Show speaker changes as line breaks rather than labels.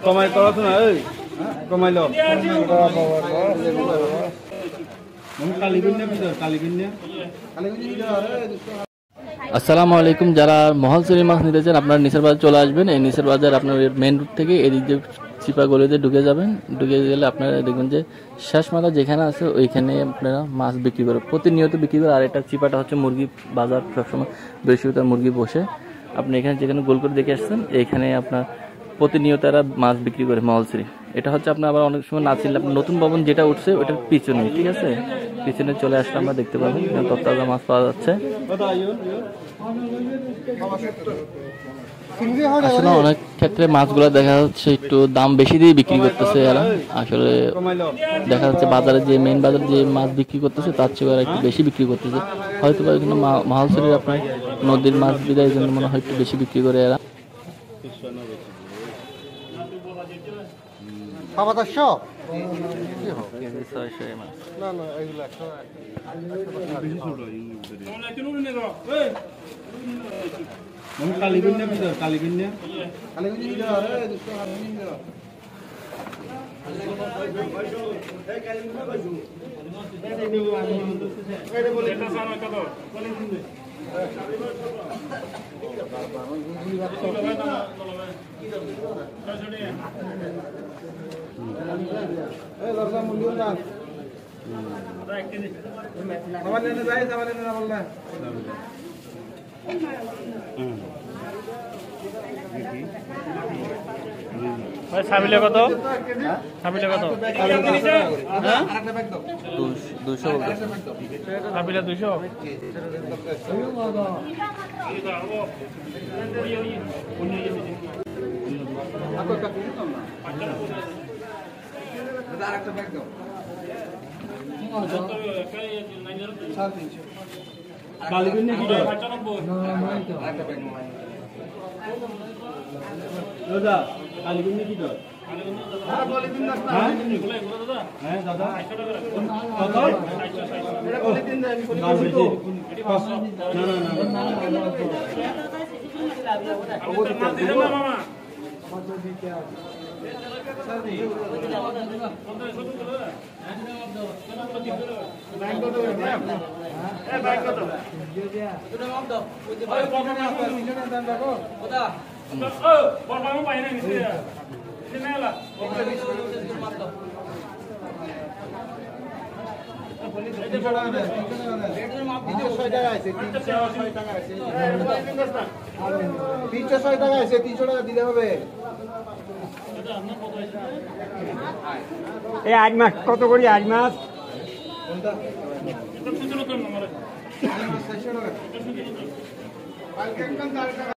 কমাই তলা তো না এই কমাইল
আসসালামু আলাইকুম। যারা মহলছড়ি মাছ নিতে চান আপনারা নিচের বাজার চলে আসবেন। এই নিচের বাজার আপনার মেন রোড থেকে এদিক দিয়ে চিপা গলিতে ঢুকে যাবেন। ঢুকে গেলে আপনারা দেখবেন যে শেষ মাথা যেখানে আছে ওইখানে আপনারা মাছ বিক্রি করে, প্রতিনিয়ত বিক্রি করে। আর এটা চিপাটা হচ্ছে মুরগি বাজার, সবসময় বৃহস্পতিবার মুরগি বসে। আপনি এখানে যেখানে গোল করে দেখে আসছেন এইখানে আপনার প্রতিনিয়ত এরা মাছ বিক্রি করে মহলছড়ি। এটা হচ্ছে আপনার আবার অনেক সময় না ছিল আপনার নতুন ভবন যেটা উঠছে ওটার পিছনে, ঠিক আছে, পিছনে চলে আসলে আমরা দেখতে পাবেন তত্তাজা মাছ পাওয়া যাচ্ছে। আসলে অনেক ক্ষেত্রে মাছগুলো দেখা যাচ্ছে একটু দাম বেশি দিয়ে বিক্রি করতেছে এরা। আসলে দেখা যাচ্ছে বাজারে যে মেইন বাজারে যে মাছ বিক্রি করতেছে তার চেয়ে এরা একটু বেশি বিক্রি করতেছে। হয়তো বা এখানে মহলছড়ির আপনার নদীর মাছ বিদায় জন্য মনে হয় একটু বেশি বিক্রি করে এরা।
ছাবিলে কত? ছাবিলে কত?
200 বলতে
ছাবিলে 200। আজ মাছ কত করি? আজ মাছ